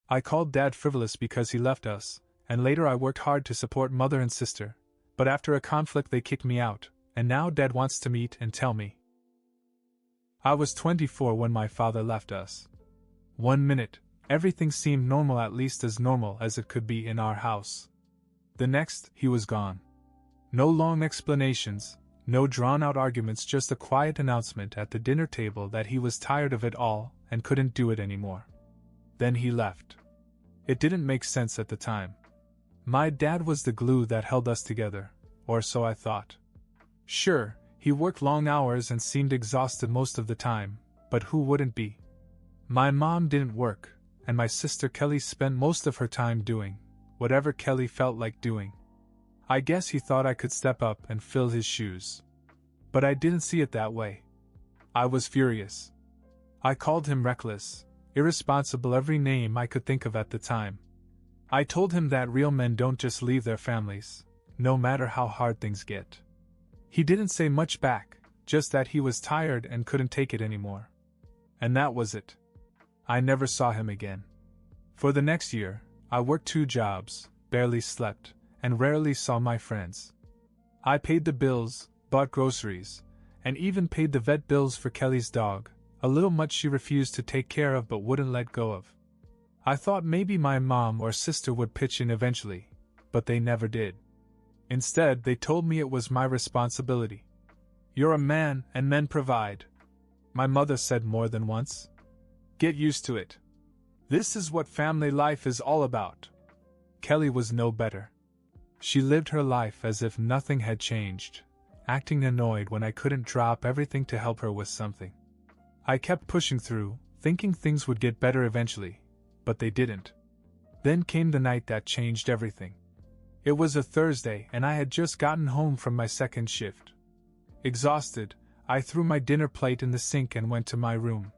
I called Dad frivolous because he left us, and later I worked hard to support mother and sister, but after a conflict they kicked me out, and now Dad wants to meet and tell me. I was 24 when my father left us. 1 minute, everything seemed normal, at least as normal as it could be in our house. The next, he was gone. No long explanations, no drawn-out arguments, just a quiet announcement at the dinner table that he was tired of it all and couldn't do it anymore. Then he left. It didn't make sense at the time. My dad was the glue that held us together, or so I thought. Sure, he worked long hours and seemed exhausted most of the time, but who wouldn't be? My mom didn't work, and my sister Kelly spent most of her time doing whatever Kelly felt like doing. I guess he thought I could step up and fill his shoes. But I didn't see it that way. I was furious. I called him reckless, irresponsible, every name I could think of at the time. I told him that real men don't just leave their families, no matter how hard things get. He didn't say much back, just that he was tired and couldn't take it anymore. And that was it. I never saw him again. For the next year, I worked 2 jobs, barely slept, and rarely saw my friends. I paid the bills, bought groceries, and even paid the vet bills for Kelly's dog, a little much she refused to take care of but wouldn't let go of. I thought maybe my mom or sister would pitch in eventually, but they never did. Instead, they told me it was my responsibility. "You're a man, and men provide," my mother said more than once. "Get used to it. This is what family life is all about." Kelly was no better. She lived her life as if nothing had changed, acting annoyed when I couldn't drop everything to help her with something. I kept pushing through, thinking things would get better eventually, but they didn't. Then came the night that changed everything. It was a Thursday and I had just gotten home from my second shift. Exhausted, I threw my dinner plate in the sink and went to my room.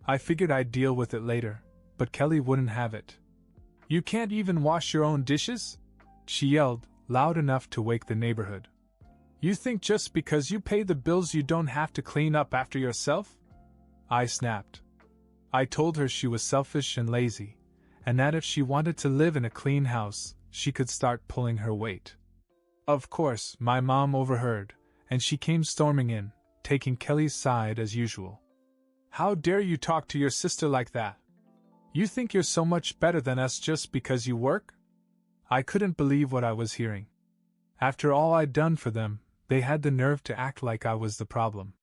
I figured I'd deal with it later, but Kelly wouldn't have it. "You can't even wash your own dishes?" she yelled, loud enough to wake the neighborhood. "You think just because you pay the bills you don't have to clean up after yourself?" I snapped. I told her she was selfish and lazy, and that if she wanted to live in a clean house, she could start pulling her weight. Of course, my mom overheard, and she came storming in, taking Kelly's side as usual. "How dare you talk to your sister like that? You think you're so much better than us just because you work?" I couldn't believe what I was hearing. After all I'd done for them, they had the nerve to act like I was the problem.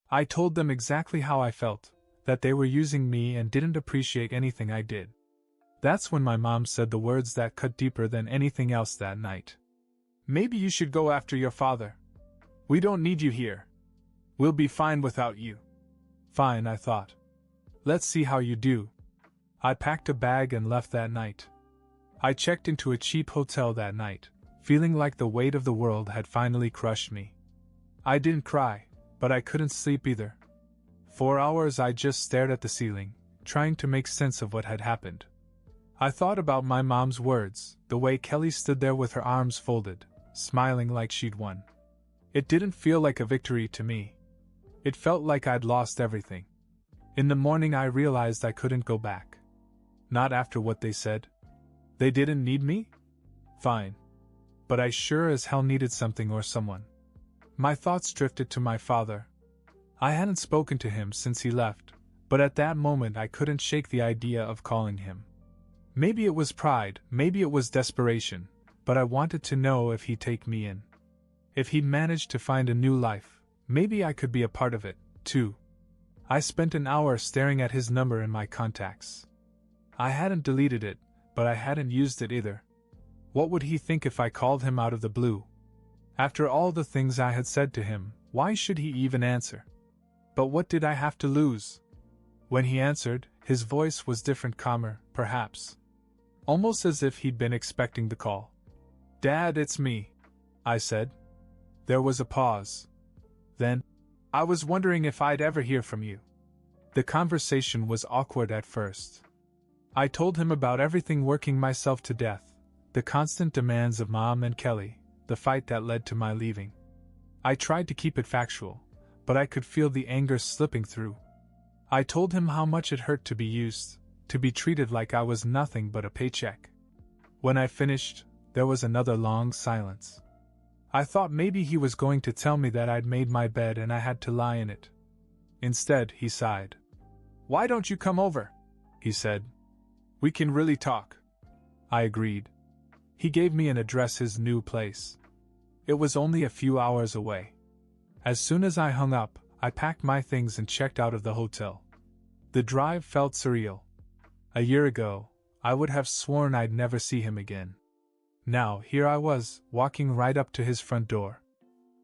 I told them exactly how I felt, that they were using me and didn't appreciate anything I did. That's when my mom said the words that cut deeper than anything else that night. "Maybe you should go after your father. We don't need you here. We'll be fine without you." Fine, I thought. Let's see how you do. I packed a bag and left that night. I checked into a cheap hotel that night, feeling like the weight of the world had finally crushed me. I didn't cry, but I couldn't sleep either. 4 hours I just stared at the ceiling, trying to make sense of what had happened. I thought about my mom's words, the way Kelly stood there with her arms folded, smiling like she'd won. It didn't feel like a victory to me. It felt like I'd lost everything. In the morning I realized I couldn't go back. Not after what they said. They didn't need me? Fine. But I sure as hell needed something or someone. My thoughts drifted to my father. I hadn't spoken to him since he left, but at that moment I couldn't shake the idea of calling him. Maybe it was pride, maybe it was desperation, but I wanted to know if he'd take me in. If he'd managed to find a new life, maybe I could be a part of it, too. I spent an hour staring at his number in my contacts. I hadn't deleted it, but I hadn't used it either. What would he think if I called him out of the blue? After all the things I had said to him, why should he even answer? But what did I have to lose? When he answered, his voice was different, calmer, perhaps. Almost as if he'd been expecting the call. "Dad, it's me," I said. There was a pause. Then, "I was wondering if I'd ever hear from you." The conversation was awkward at first. I told him about everything, working myself to death, the constant demands of Mom and Kelly, the fight that led to my leaving. I tried to keep it factual, but I could feel the anger slipping through. I told him how much it hurt to be used, to be treated like I was nothing but a paycheck. When I finished, there was another long silence. I thought maybe he was going to tell me that I'd made my bed and I had to lie in it. Instead, he sighed. "Why don't you come over?" he said. "We can really talk." I agreed. He gave me an address, his new place. It was only a few hours away. As soon as I hung up, I packed my things and checked out of the hotel. The drive felt surreal. A year ago, I would have sworn I'd never see him again. Now, here I was, walking right up to his front door.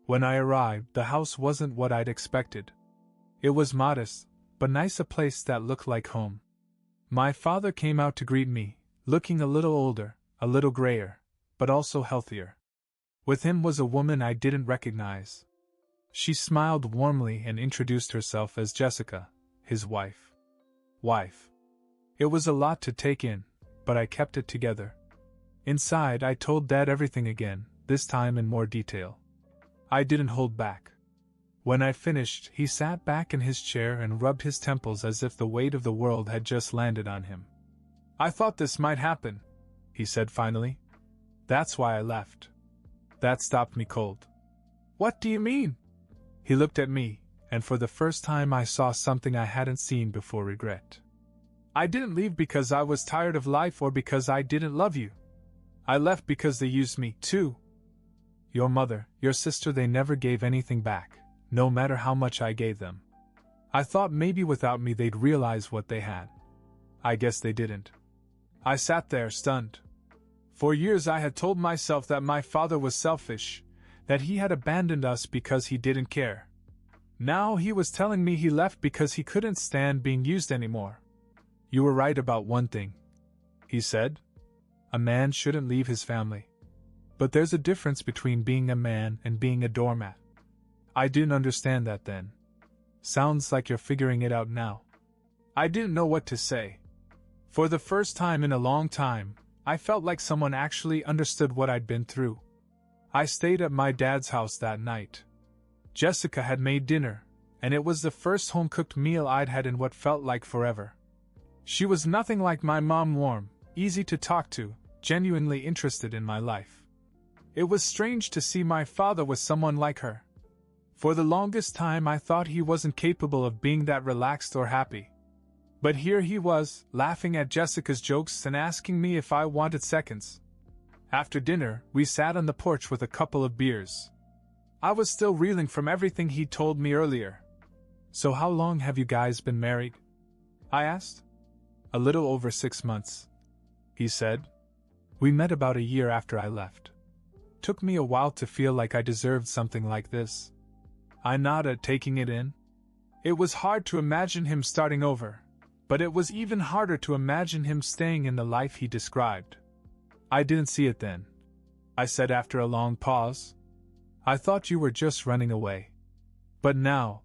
When I arrived, the house wasn't what I'd expected. It was modest, but nice, a place that looked like home. My father came out to greet me, looking a little older, a little grayer, but also healthier. With him was a woman I didn't recognize. She smiled warmly and introduced herself as Jessica, his wife. It was a lot to take in, but I kept it together. Inside, I told Dad everything again, this time in more detail. I didn't hold back. When I finished, he sat back in his chair and rubbed his temples as if the weight of the world had just landed on him. "I thought this might happen," he said finally. "That's why I left." That stopped me cold. "What do you mean?" He looked at me, and for the first time I saw something I hadn't seen before: regret. "I didn't leave because I was tired of life or because I didn't love you. I left because they used me, too. Your mother, your sister, they never gave anything back, no matter how much I gave them. I thought maybe without me they'd realize what they had. I guess they didn't." I sat there, stunned. For years I had told myself that my father was selfish, that he had abandoned us because he didn't care. Now he was telling me he left because he couldn't stand being used anymore. "You were right about one thing," he said. "A man shouldn't leave his family. But there's a difference between being a man and being a doormat." I didn't understand that then. Sounds like you're figuring it out now. I didn't know what to say. For the first time in a long time, I felt like someone actually understood what I'd been through. I stayed at my dad's house that night. Jessica had made dinner, and it was the first home-cooked meal I'd had in what felt like forever. She was nothing like my mom, warm, easy to talk to, genuinely interested in my life. It was strange to see my father with someone like her. For the longest time I thought he wasn't capable of being that relaxed or happy. But here he was, laughing at Jessica's jokes and asking me if I wanted seconds. After dinner, we sat on the porch with a couple of beers. I was still reeling from everything he'd told me earlier. "So how long have you guys been married?" I asked. "A little over 6 months," he said. "We met about a year after I left. Took me a while to feel like I deserved something like this." I nodded, taking it in. It was hard to imagine him starting over, but it was even harder to imagine him staying in the life he described. "I didn't see it then," I said after a long pause. "I thought you were just running away. But now..."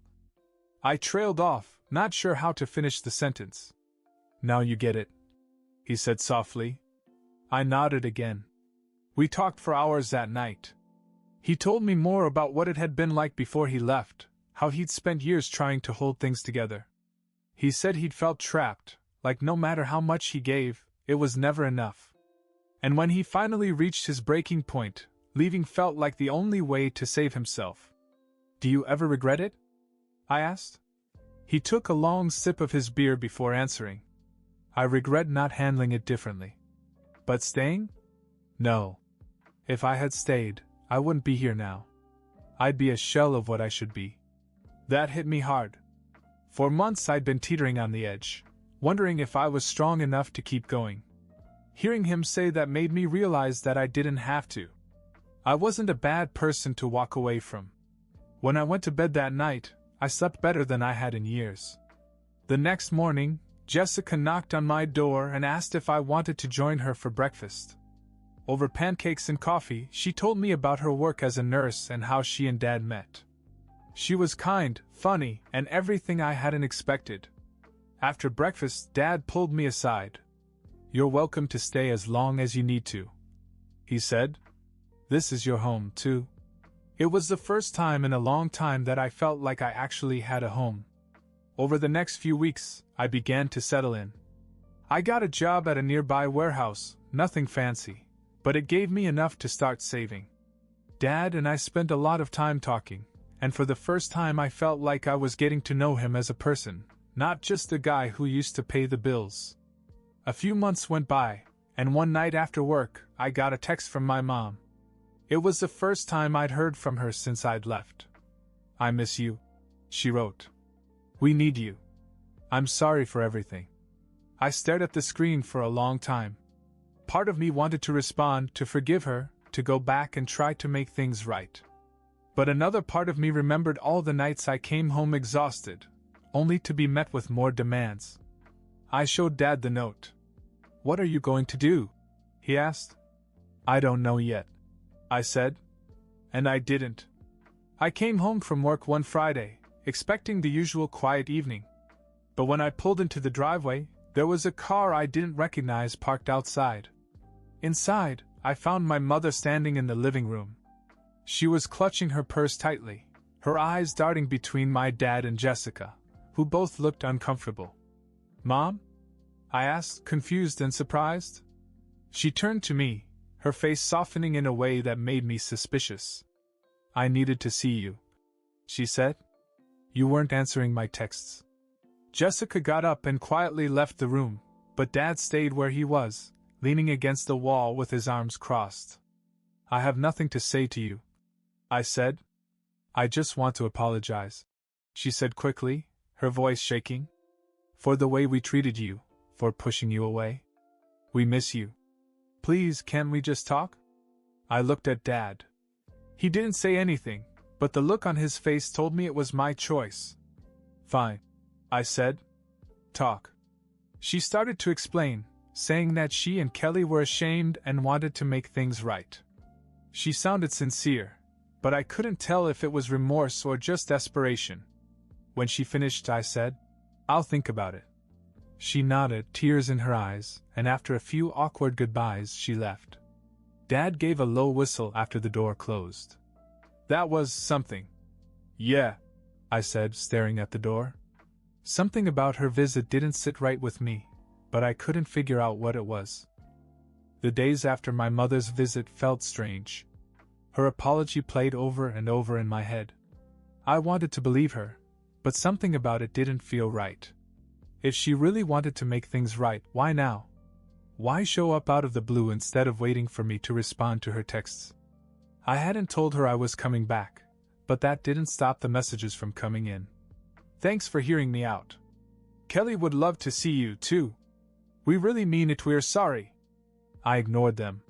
I trailed off, not sure how to finish the sentence. "Now you get it," he said softly. I nodded again. We talked for hours that night. He told me more about what it had been like before he left, how he'd spent years trying to hold things together. He said he'd felt trapped, like no matter how much he gave, it was never enough. And when he finally reached his breaking point, leaving felt like the only way to save himself. "Do you ever regret it?" I asked. He took a long sip of his beer before answering. "I regret not handling it differently. But staying? No. If I had stayed, I wouldn't be here now. I'd be a shell of what I should be." That hit me hard. For months I'd been teetering on the edge, wondering if I was strong enough to keep going. Hearing him say that made me realize that I didn't have to. I wasn't a bad person to walk away from. When I went to bed that night, I slept better than I had in years. The next morning, Jessica knocked on my door and asked if I wanted to join her for breakfast. Over pancakes and coffee, she told me about her work as a nurse and how she and Dad met. She was kind, funny, and everything I hadn't expected. After breakfast, Dad pulled me aside. "You're welcome to stay as long as you need to," he said. "This is your home, too." It was the first time in a long time that I felt like I actually had a home. Over the next few weeks, I began to settle in. I got a job at a nearby warehouse, nothing fancy, but it gave me enough to start saving. Dad and I spent a lot of time talking, and for the first time I felt like I was getting to know him as a person, not just a guy who used to pay the bills. A few months went by, and one night after work, I got a text from my mom. It was the first time I'd heard from her since I'd left. "I miss you," she wrote. "We need you. I'm sorry for everything." I stared at the screen for a long time. Part of me wanted to respond, to forgive her, to go back and try to make things right. But another part of me remembered all the nights I came home exhausted, only to be met with more demands. I showed Dad the note. "What are you going to do?" he asked. "I don't know yet," I said. And I didn't. I came home from work one Friday, expecting the usual quiet evening. But when I pulled into the driveway, there was a car I didn't recognize parked outside. Inside, I found my mother standing in the living room. She was clutching her purse tightly, her eyes darting between my dad and Jessica, who both looked uncomfortable. "Mom?" I asked, confused and surprised. She turned to me, her face softening in a way that made me suspicious. "I needed to see you," she said. "You weren't answering my texts." Jessica got up and quietly left the room, but Dad stayed where he was, leaning against the wall with his arms crossed. "I have nothing to say to you," I said. "I just want to apologize," she said quickly, her voice shaking. "For the way we treated you, for pushing you away. We miss you. Please, can't we just talk?" I looked at Dad. He didn't say anything, but the look on his face told me it was my choice. "Fine," I said. "Talk." She started to explain, saying that she and Kelly were ashamed and wanted to make things right. She sounded sincere, but I couldn't tell if it was remorse or just desperation. When she finished, I said, "I'll think about it." She nodded, tears in her eyes, and after a few awkward goodbyes, she left. Dad gave a low whistle after the door closed. "That was something." "Yeah," I said, staring at the door. Something about her visit didn't sit right with me, but I couldn't figure out what it was. The days after my mother's visit felt strange. Her apology played over and over in my head. I wanted to believe her, but something about it didn't feel right. If she really wanted to make things right, why now? Why show up out of the blue instead of waiting for me to respond to her texts? I hadn't told her I was coming back, but that didn't stop the messages from coming in. "Thanks for hearing me out. Kelly would love to see you, too. We really mean it, we're sorry." I ignored them.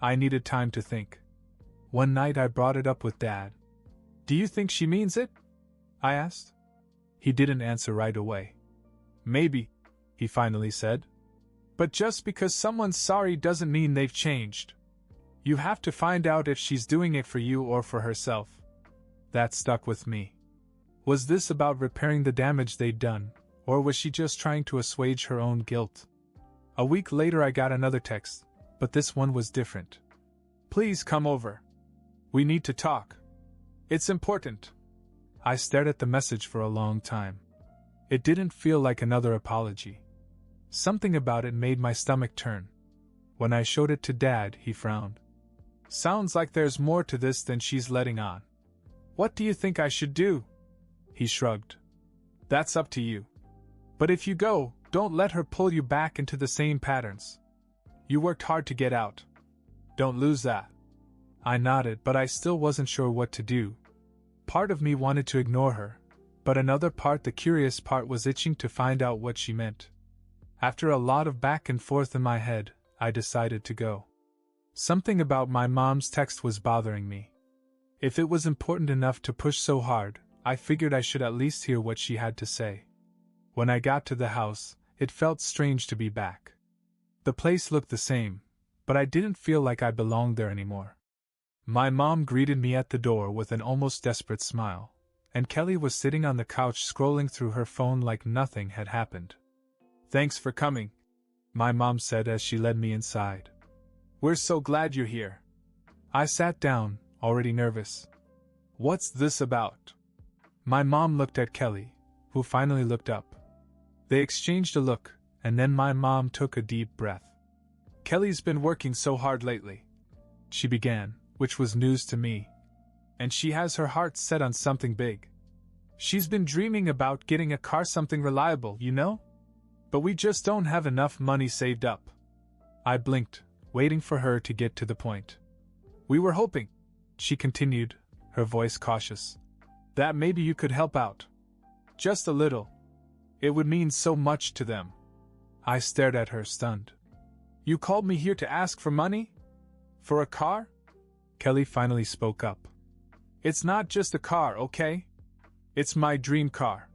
I needed time to think. One night I brought it up with Dad. "Do you think she means it?" I asked. He didn't answer right away. "Maybe," he finally said. "But just because someone's sorry doesn't mean they've changed. You have to find out if she's doing it for you or for herself." That stuck with me. Was this about repairing the damage they'd done, or was she just trying to assuage her own guilt? A week later I got another text, but this one was different. "Please come over. We need to talk. It's important." I stared at the message for a long time. It didn't feel like another apology. Something about it made my stomach turn. When I showed it to Dad, he frowned. "Sounds like there's more to this than she's letting on. What do you think I should do?" He shrugged. "That's up to you. But if you go, don't let her pull you back into the same patterns. You worked hard to get out. Don't lose that." I nodded, but I still wasn't sure what to do. Part of me wanted to ignore her, but another part, the curious part, was itching to find out what she meant. After a lot of back and forth in my head, I decided to go. Something about my mom's text was bothering me. If it was important enough to push so hard, I figured I should at least hear what she had to say. When I got to the house, it felt strange to be back. The place looked the same, but I didn't feel like I belonged there anymore. My mom greeted me at the door with an almost desperate smile, and Kelly was sitting on the couch scrolling through her phone like nothing had happened. "Thanks for coming," my mom said as she led me inside. "We're so glad you're here." I sat down, already nervous. "What's this about?" My mom looked at Kelly, who finally looked up. They exchanged a look, and then my mom took a deep breath. "Kelly's been working so hard lately," she began, which was news to me. "And she has her heart set on something big. She's been dreaming about getting a car, something reliable, you know? But we just don't have enough money saved up." I blinked, waiting for her to get to the point. "We were hoping," she continued, her voice cautious, "that maybe you could help out. Just a little. It would mean so much to them." I stared at her, stunned. "You called me here to ask for money? For a car?" Kelly finally spoke up. "It's not just a car, okay? It's my dream car.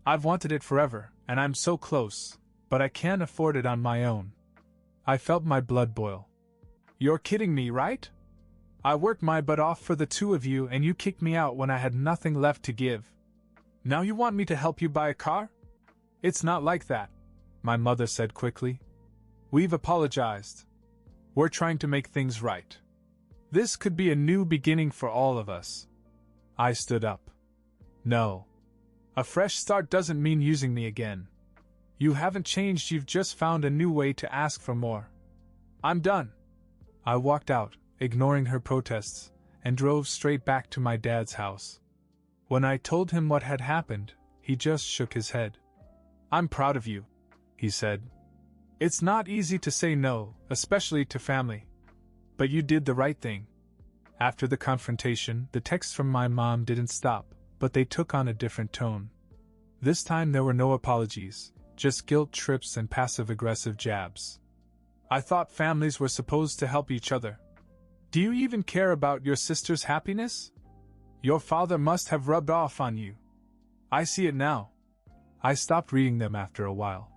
I've wanted it forever, and I'm so close, but I can't afford it on my own." I felt my blood boil. "You're kidding me, right? I worked my butt off for the two of you and you kicked me out when I had nothing left to give. Now you want me to help you buy a car? It's not like that," my mother said quickly. "We've apologized. We're trying to make things right. This could be a new beginning for all of us." I stood up. "No. A fresh start doesn't mean using me again. You haven't changed, you've just found a new way to ask for more. I'm done." I walked out, ignoring her protests, and drove straight back to my dad's house. When I told him what had happened, he just shook his head. "I'm proud of you," he said. "It's not easy to say no, especially to family. But you did the right thing." After the confrontation, the texts from my mom didn't stop, but they took on a different tone. This time there were no apologies, just guilt trips and passive-aggressive jabs. "I thought families were supposed to help each other. Do you even care about your sister's happiness? Your father must have rubbed off on you. I see it now." I stopped reading them after a while.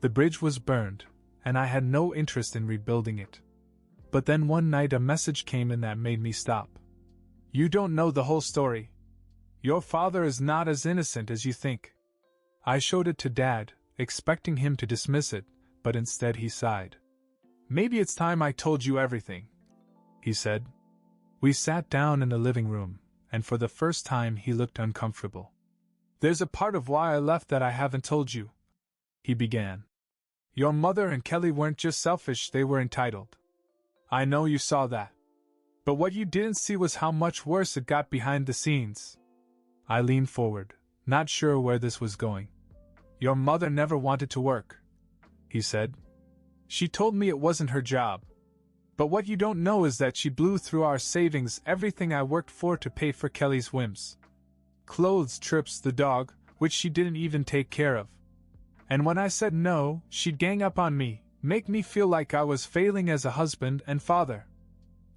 The bridge was burned, and I had no interest in rebuilding it. But then one night a message came in that made me stop. "You don't know the whole story. Your father is not as innocent as you think." I showed it to Dad, expecting him to dismiss it, but instead he sighed. "Maybe it's time I told you everything," he said. We sat down in the living room, and for the first time he looked uncomfortable. "There's a part of why I left that I haven't told you," he began. "Your mother and Kelly weren't just selfish, they were entitled. I know you saw that. But what you didn't see was how much worse it got behind the scenes." I leaned forward, not sure where this was going. "Your mother never wanted to work," he said. "She told me it wasn't her job. But what you don't know is that she blew through our savings, everything I worked for, to pay for Kelly's whims. Clothes, trips, the dog, which she didn't even take care of. And when I said no, she'd gang up on me, make me feel like I was failing as a husband and father."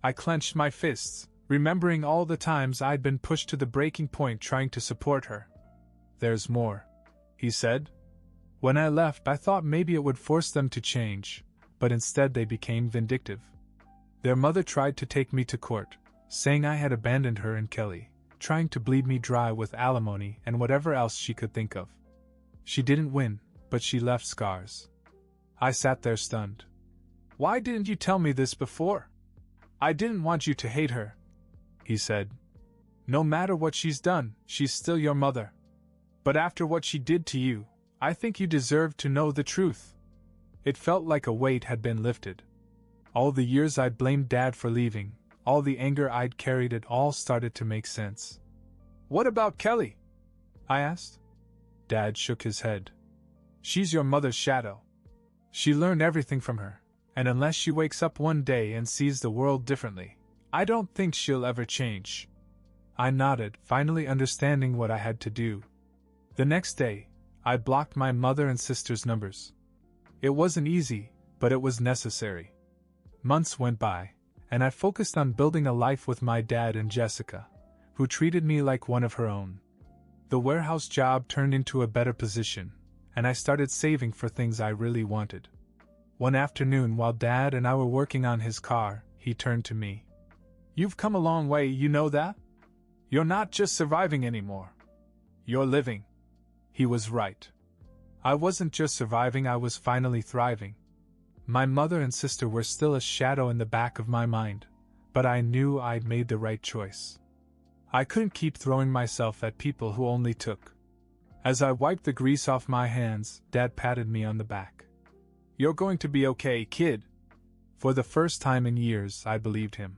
I clenched my fists, remembering all the times I'd been pushed to the breaking point trying to support her. "There's more," he said. "When I left, I thought maybe it would force them to change, but instead they became vindictive. Their mother tried to take me to court, saying I had abandoned her and Kelly, trying to bleed me dry with alimony and whatever else she could think of. She didn't win, but she left scars." I sat there stunned. "Why didn't you tell me this before? I didn't want you to hate her," he said. "No matter what she's done, she's still your mother. But after what she did to you, I think you deserve to know the truth." It felt like a weight had been lifted. All the years I'd blamed Dad for leaving, all the anger I'd carried, it all started to make sense. "What about Kelly?" I asked. Dad shook his head. "She's your mother's shadow. She learned everything from her, and unless she wakes up one day and sees the world differently, I don't think she'll ever change." I nodded, finally understanding what I had to do. The next day, I blocked my mother and sister's numbers. It wasn't easy, but it was necessary. Months went by, and I focused on building a life with my dad and Jessica, who treated me like one of her own. The warehouse job turned into a better position, and I started saving for things I really wanted. One afternoon, while Dad and I were working on his car, he turned to me. "You've come a long way, you know that? You're not just surviving anymore. You're living." He was right. I wasn't just surviving, I was finally thriving. My mother and sister were still a shadow in the back of my mind, but I knew I'd made the right choice. I couldn't keep throwing myself at people who only took. As I wiped the grease off my hands, Dad patted me on the back. You're going to be okay, kid. For the first time in years, I believed him.